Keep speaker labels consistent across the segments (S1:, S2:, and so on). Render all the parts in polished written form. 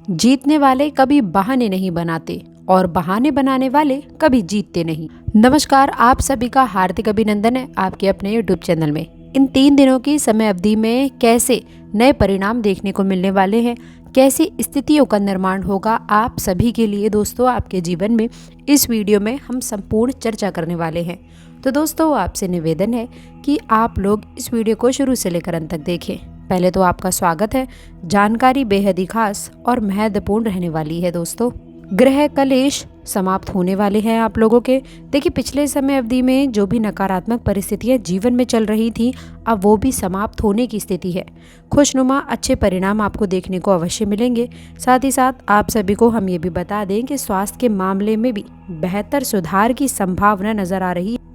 S1: जीतने वाले कभी बहाने नहीं बनाते और बहाने बनाने वाले कभी जीतते नहीं। नमस्कार, आप सभी का हार्दिक अभिनंदन है आपके अपने यूट्यूब चैनल में। इन 3 दिनों की समय अवधि में कैसे नए परिणाम देखने को मिलने वाले हैं, कैसी स्थितियों का निर्माण होगा आप सभी के लिए दोस्तों आपके जीवन में, इस वीडियो में हम संपूर्ण चर्चा करने वाले हैं। तो दोस्तों आपसे निवेदन है कि आप लोग इस वीडियो को शुरू से लेकर अंत तक देखें। पहले तो आपका स्वागत है। जानकारी बेहद ही खास और महत्वपूर्ण रहने वाली है दोस्तों। ग्रह कलेश समाप्त होने वाले हैं आप लोगों के। देखिए, पिछले समय अवधि में जो भी नकारात्मक परिस्थितियां जीवन में चल रही थी, अब वो भी समाप्त होने की स्थिति है। खुशनुमा अच्छे परिणाम आपको देखने को अवश्य मिलेंगे। साथ ही साथ आप सभी को हम ये भी बता दें कि स्वास्थ्य के मामले में भी बेहतर सुधार की संभावना नजर आ रही है।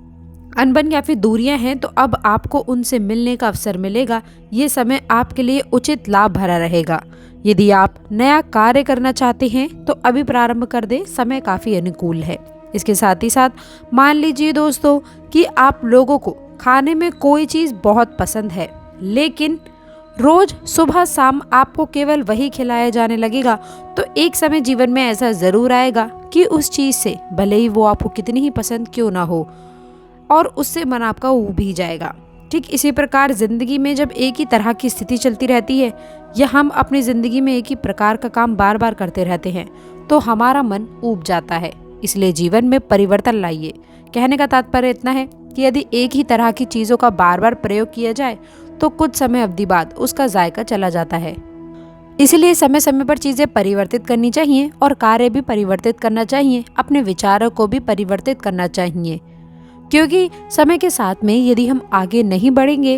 S1: अनबन या फिर दूरियां हैं तो अब आपको उनसे मिलने का अवसर मिलेगा। ये समय आपके लिए उचित लाभ भरा रहेगा। यदि आप नया कार्य करना चाहते हैं तो अभी प्रारंभ कर दें, समय काफ़ी अनुकूल है। इसके साथ ही साथ मान लीजिए दोस्तों कि आप लोगों को खाने में कोई चीज़ बहुत पसंद है, लेकिन रोज सुबह शाम आपको केवल वही खिलाया जाने लगेगा, तो एक समय जीवन में ऐसा ज़रूर आएगा कि उस चीज़ से, भले ही वो आपको कितनी ही पसंद क्यों ना हो, और उससे मन आपका ऊब ही जाएगा। ठीक इसी प्रकार ज़िंदगी में जब एक ही तरह की स्थिति चलती रहती है या हम अपनी ज़िंदगी में एक ही प्रकार का काम बार बार करते रहते हैं तो हमारा मन ऊब जाता है। इसलिए जीवन में परिवर्तन लाइए। कहने का तात्पर्य इतना है कि यदि एक ही तरह की चीज़ों का बार बार प्रयोग किया जाए तो कुछ समय अवधि बाद उसका जायका चला जाता है। इसलिए समय समय पर चीज़ें परिवर्तित करनी चाहिए और कार्य भी परिवर्तित करना चाहिए, अपने विचारों को भी परिवर्तित करना चाहिए। क्योंकि समय के साथ में यदि हम आगे नहीं बढ़ेंगे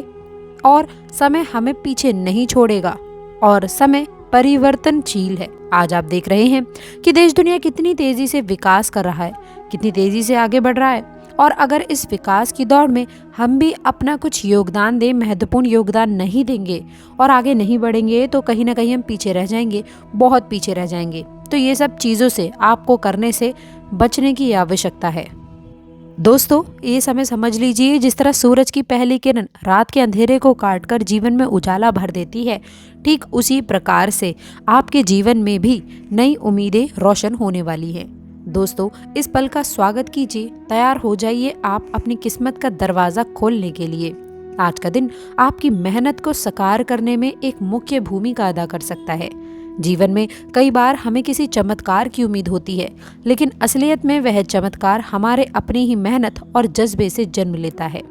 S1: और समय हमें पीछे नहीं छोड़ेगा, और समय परिवर्तनशील है। आज आप देख रहे हैं कि देश दुनिया कितनी तेजी से विकास कर रहा है, कितनी तेजी से आगे बढ़ रहा है, और अगर इस विकास की दौड़ में हम भी अपना कुछ योगदान दें, महत्वपूर्ण योगदान नहीं देंगे और आगे नहीं बढ़ेंगे तो कहीं ना कहीं हम पीछे रह जाएंगे, बहुत पीछे रह जाएंगे। तो ये सब चीज़ों से आपको करने से बचने की आवश्यकता है। दोस्तों ये समय समझ लीजिए, जिस तरह सूरज की पहली किरण रात के अंधेरे को काटकर जीवन में उजाला भर देती है, ठीक उसी प्रकार से आपके जीवन में भी नई उम्मीदें रोशन होने वाली हैं। दोस्तों इस पल का स्वागत कीजिए, तैयार हो जाइए आप अपनी किस्मत का दरवाज़ा खोलने के लिए। आज का दिन आपकी मेहनत को साकार करने में एक मुख्य भूमिका अदा कर सकता है। जीवन में कई बार हमें किसी चमत्कार की उम्मीद होती है, लेकिन असलियत में वह चमत्कार हमारे अपनी ही मेहनत और जज्बे से जन्म लेता है।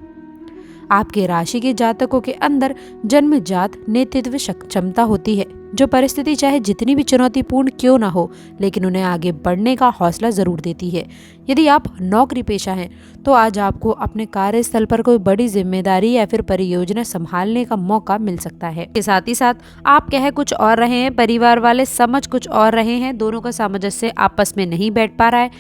S1: आपके राशि के जातकों के अंदर जन्मजात नेतृत्व क्षमता होती है, जो परिस्थिति चाहे जितनी भी चुनौतीपूर्ण क्यों ना हो, लेकिन उन्हें आगे बढ़ने का हौसला जरूर देती है। यदि आप नौकरी पेशा हैं तो आज आपको अपने कार्यस्थल पर कोई बड़ी जिम्मेदारी या फिर परियोजना संभालने का मौका मिल सकता है। इसके साथ ही साथ आप कह कुछ और रहे हैं, परिवार वाले समझ कुछ और रहे हैं, दोनों का सामंजस्य आपस में नहीं बैठ पा रहा है।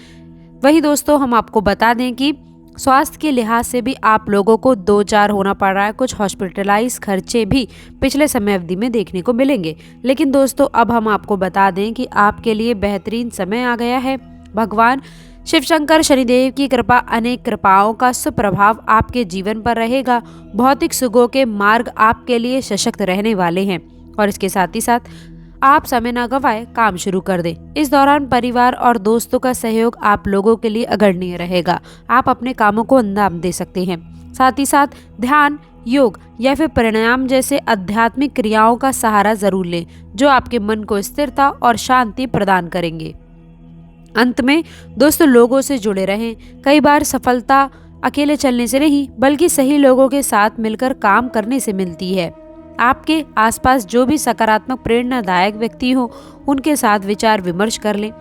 S1: वही दोस्तों हम आपको बता दें कि स्वास्थ्य के लिहाज से भी आप लोगों को 2-4 होना पड़ रहा है। कुछ हॉस्पिटलाइज खर्चे भी पिछले समय अवधि में देखने को मिलेंगे। लेकिन दोस्तों अब हम आपको बता दें कि आपके लिए बेहतरीन समय आ गया है। भगवान शिव शंकर शनिदेव की कृपा, अनेक कृपाओं का सुप्रभाव आपके जीवन पर रहेगा। भौतिक सुखों के मार्ग आपके लिए सशक्त रहने वाले हैं, और इसके साथ ही साथ आप समय न गवाए, काम शुरू कर दें। इस दौरान परिवार और दोस्तों का सहयोग आप लोगों के लिए अग्रणीय रहेगा। आप अपने कामों को अंजाम दे सकते हैं। साथ ही साथ ध्यान, योग या फिर प्राणायाम जैसे आध्यात्मिक क्रियाओं का सहारा जरूर लें, जो आपके मन को स्थिरता और शांति प्रदान करेंगे। अंत में दोस्तों लोगों से जुड़े रहें। कई बार सफलता अकेले चलने से नहीं, बल्कि सही लोगों के साथ मिलकर काम करने से मिलती है। आपके आसपास जो भी सकारात्मक प्रेरणादायक व्यक्ति हो, उनके साथ विचार विमर्श कर लें।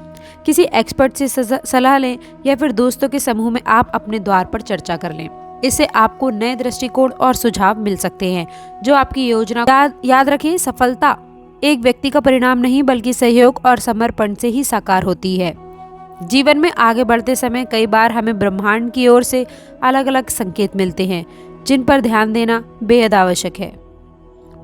S1: किसी एक्सपर्ट से सलाह लें या फिर दोस्तों के समूह में आप अपने द्वार पर चर्चा कर लें। इससे आपको नए दृष्टिकोण और सुझाव मिल सकते हैं, जो आपकी योजना याद रखें, सफलता एक व्यक्ति का परिणाम नहीं, बल्कि सहयोग और समर्पण से ही साकार होती है। जीवन में आगे बढ़ते समय कई बार हमें ब्रह्मांड की ओर से अलग अलग संकेत मिलते हैं, जिन पर ध्यान देना बेहद आवश्यक है।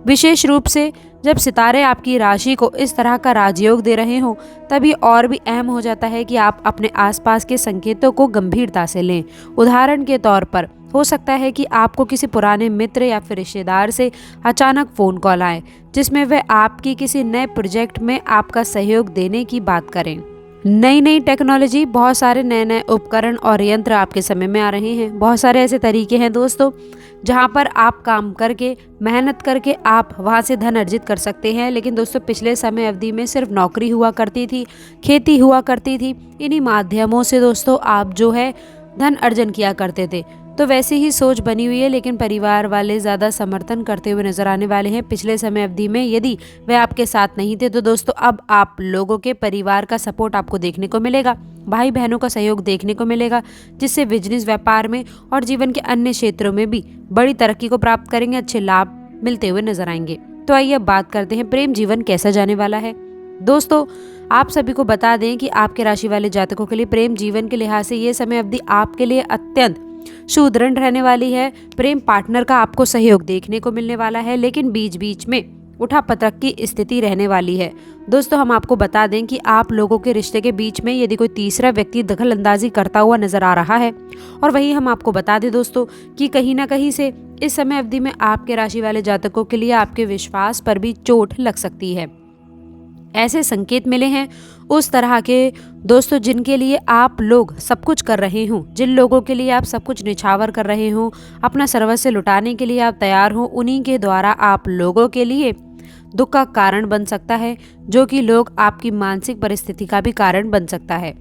S1: विशेष रूप से जब सितारे आपकी राशि को इस तरह का राजयोग दे रहे हों, तभी और भी अहम हो जाता है कि आप अपने आसपास के संकेतों को गंभीरता से लें। उदाहरण के तौर पर हो सकता है कि आपको किसी पुराने मित्र या फिर रिश्तेदार से अचानक फ़ोन कॉल आए, जिसमें वे आपकी किसी नए प्रोजेक्ट में आपका सहयोग देने की बात करें। नई नई टेक्नोलॉजी, बहुत सारे नए नए उपकरण और यंत्र आपके समय में आ रहे हैं। बहुत सारे ऐसे तरीके हैं दोस्तों जहां पर आप काम करके, मेहनत करके आप वहां से धन अर्जित कर सकते हैं। लेकिन दोस्तों पिछले समय अवधि में सिर्फ नौकरी हुआ करती थी, खेती हुआ करती थी, इन्हीं माध्यमों से दोस्तों आप जो है धन अर्जन किया करते थे। तो वैसी ही सोच बनी हुई है, लेकिन परिवार वाले ज़्यादा समर्थन करते हुए नजर आने वाले हैं पिछले समय अवधि में। यदि वे आपके साथ नहीं थे तो दोस्तों अब आप लोगों के परिवार का सपोर्ट आपको देखने को मिलेगा, भाई बहनों का सहयोग देखने को मिलेगा, जिससे बिजनेस, व्यापार में और जीवन के अन्य क्षेत्रों में भी बड़ी तरक्की को प्राप्त करेंगे, अच्छे लाभ मिलते हुए नजर आएंगे। तो आइए अब बात करते हैं प्रेम जीवन कैसा जाने वाला है। दोस्तों आप सभी को बता दें कि आपके राशि वाले जातकों के लिए प्रेम जीवन के लिहाज से ये समय अवधि आपके लिए अत्यंत सुदृढ़ रहने वाली है। प्रेम पार्टनर का आपको सहयोग देखने को मिलने वाला है, लेकिन बीच बीच में उठापटक की स्थिति रहने वाली है। दोस्तों हम आपको बता दें कि आप लोगों के रिश्ते के बीच में यदि कोई तीसरा व्यक्ति दखल अंदाजी करता हुआ नजर आ रहा है, और वही हम आपको बता दें दोस्तों कि कहीं ना कहीं से इस समय अवधि में आपके राशि वाले जातकों के लिए आपके विश्वास पर भी चोट लग सकती है। ऐसे संकेत मिले हैं उस तरह के दोस्तों जिनके लिए आप लोग सब कुछ कर रहे हों, जिन लोगों के लिए आप सब कुछ निछावर कर रहे हों, अपना सर्वस्व लुटाने के लिए आप तैयार हों, उन्हीं के द्वारा आप लोगों के लिए दुख का कारण बन सकता है, जो कि लोग आपकी मानसिक परिस्थिति का भी कारण बन सकता है।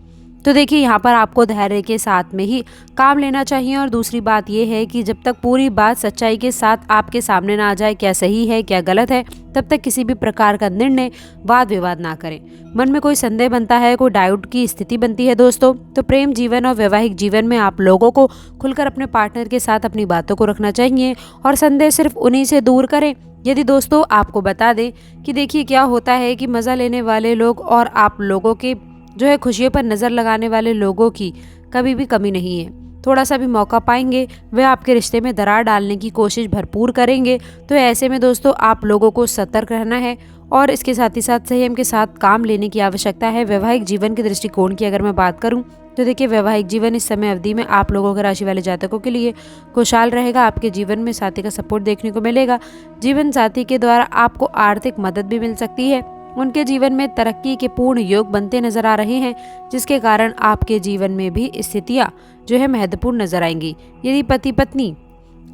S1: तो देखिए यहाँ पर आपको धैर्य के साथ में ही काम लेना चाहिए। और दूसरी बात यह है कि जब तक पूरी बात सच्चाई के साथ आपके सामने ना आ जाए, क्या सही है क्या गलत है, तब तक किसी भी प्रकार का निर्णय वाद विवाद ना करें। मन में कोई संदेह बनता है, कोई डाउट की स्थिति बनती है दोस्तों, तो प्रेम जीवन और वैवाहिक जीवन में आप लोगों को खुलकर अपने पार्टनर के साथ अपनी बातों को रखना चाहिए और संदेह सिर्फ उन्हीं से दूर करें। यदि दोस्तों आपको बता दें कि देखिए क्या होता है कि मज़ा लेने वाले लोग और आप लोगों के जो है खुशियों पर नज़र लगाने वाले लोगों की कभी भी कमी नहीं है। थोड़ा सा भी मौका पाएंगे वे आपके रिश्ते में दरार डालने की कोशिश भरपूर करेंगे। तो ऐसे में दोस्तों आप लोगों को सतर्क रहना है और इसके साथ ही साथ संयम के साथ काम लेने की आवश्यकता है। वैवाहिक जीवन के दृष्टिकोण की अगर मैं बात करूं तो देखिए वैवाहिक जीवन इस समय अवधि में आप लोगों के राशि वाले जातकों के लिए खुशहाल रहेगा। आपके जीवन में साथी का सपोर्ट देखने को मिलेगा। जीवन साथी के द्वारा आपको आर्थिक मदद भी मिल सकती है। उनके जीवन में तरक्की के पूर्ण योग बनते नजर आ रहे हैं, जिसके कारण आपके जीवन में भी स्थितियां जो है महत्वपूर्ण नजर आएंगी। यदि पति पत्नी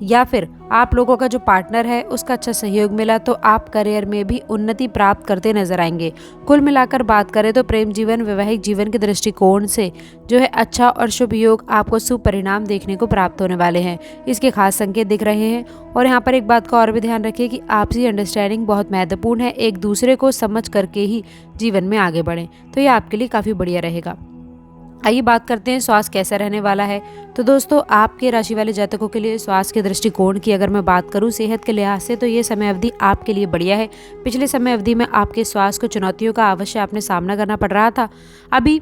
S1: या फिर आप लोगों का जो पार्टनर है उसका अच्छा सहयोग मिला तो आप करियर में भी उन्नति प्राप्त करते नजर आएंगे। कुल मिलाकर बात करें तो प्रेम जीवन, वैवाहिक जीवन के दृष्टिकोण से जो है अच्छा और शुभ योग आपको शुभ परिणाम देखने को प्राप्त होने वाले हैं। इसके खास संकेत दिख रहे हैं। और यहाँ पर एक बात का और भी ध्यान रखिए कि आपसी अंडरस्टैंडिंग बहुत महत्वपूर्ण है। एक दूसरे को समझ करके ही जीवन में आगे बढ़ें, तो ये आपके लिए काफ़ी बढ़िया रहेगा। आइए बात करते हैं स्वास्थ्य कैसा रहने वाला है। तो दोस्तों आपके राशि वाले जातकों के लिए स्वास्थ्य के दृष्टिकोण की अगर मैं बात करूं सेहत के लिहाज से, तो ये समय अवधि आपके लिए बढ़िया है। पिछले समय अवधि में आपके स्वास्थ्य को चुनौतियों का अवश्य आपने सामना करना पड़ रहा था। अभी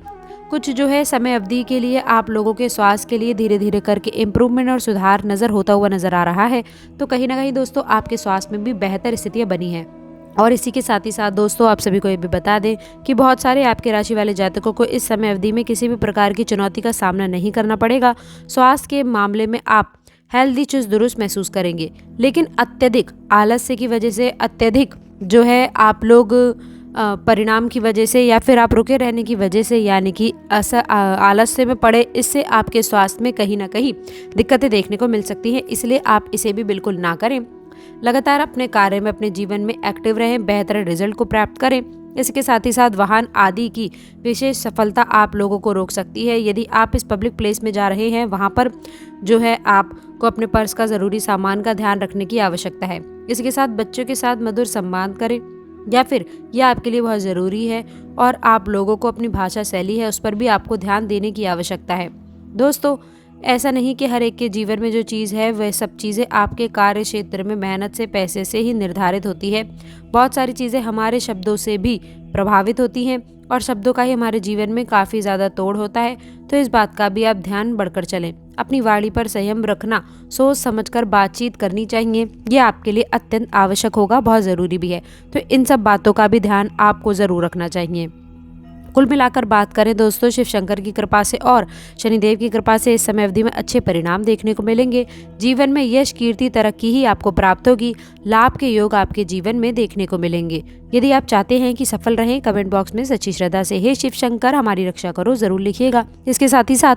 S1: कुछ जो है समय अवधि के लिए आप लोगों के स्वास्थ्य के लिए धीरे धीरे करके इम्प्रूवमेंट और सुधार होता हुआ नजर आ रहा है। तो कहीं ना कहीं दोस्तों आपके स्वास्थ्य में भी बेहतर स्थितियाँ बनी हैं। और इसी के साथ ही साथ दोस्तों आप सभी को ये भी बता दें कि बहुत सारे आपके राशि वाले जातकों को इस समय अवधि में किसी भी प्रकार की चुनौती का सामना नहीं करना पड़ेगा। स्वास्थ्य के मामले में आप हेल्दी चुस्त दुरुस्त महसूस करेंगे, लेकिन अत्यधिक आलस्य की वजह से, अत्यधिक जो है आप लोग परिणाम की वजह से या फिर आप रुके रहने की वजह से, यानी कि आलस्य में पड़े, इससे आपके स्वास्थ्य में कहीं ना कहीं दिक्कतें देखने को मिल सकती हैं। इसलिए आप इसे भी बिल्कुल ना करें। लगातार अपने कार्य में, अपने जीवन में एक्टिव रहें, बेहतर रिजल्ट को प्राप्त करें। इसके साथ ही साथ वाहन आदि की विशेष सफलता आप लोगों को रोक सकती है। यदि आप इस पब्लिक प्लेस में जा रहे हैं, वहाँ पर जो है आपको अपने पर्स का ज़रूरी सामान का ध्यान रखने की आवश्यकता है। इसके साथ बच्चों के साथ मधुर संवाद करें, या फिर यह आपके लिए बहुत ज़रूरी है। और आप लोगों को अपनी भाषा शैली है उस पर भी आपको ध्यान देने की आवश्यकता है। दोस्तों ऐसा नहीं कि हर एक के जीवन में जो चीज़ है वह सब चीज़ें आपके कार्य क्षेत्र में मेहनत से, पैसे से ही निर्धारित होती है। बहुत सारी चीज़ें हमारे शब्दों से भी प्रभावित होती हैं और शब्दों का ही हमारे जीवन में काफ़ी ज़्यादा तोड़ होता है। तो इस बात का भी आप ध्यान बढ़कर चलें। अपनी वाणी पर संयम रखना, सोच समझकर बातचीत करनी चाहिए। ये आपके लिए अत्यंत आवश्यक होगा, बहुत ज़रूरी भी है। तो इन सब बातों का भी ध्यान आपको ज़रूर रखना चाहिए। कुल मिलाकर बात करें दोस्तों, शिव शंकर की कृपा से और शनिदेव की कृपा से इस समय अवधि में अच्छे परिणाम देखने को मिलेंगे। जीवन में यश, कीर्ति, तरक्की ही आपको प्राप्त होगी। लाभ के योग आपके जीवन में देखने को मिलेंगे। यदि आप चाहते हैं कि सफल रहें, कमेंट बॉक्स में सच्ची श्रद्धा से हे शिव शंकर हमारी रक्षा करो जरूर लिखिएगा। इसके साथ ही साथ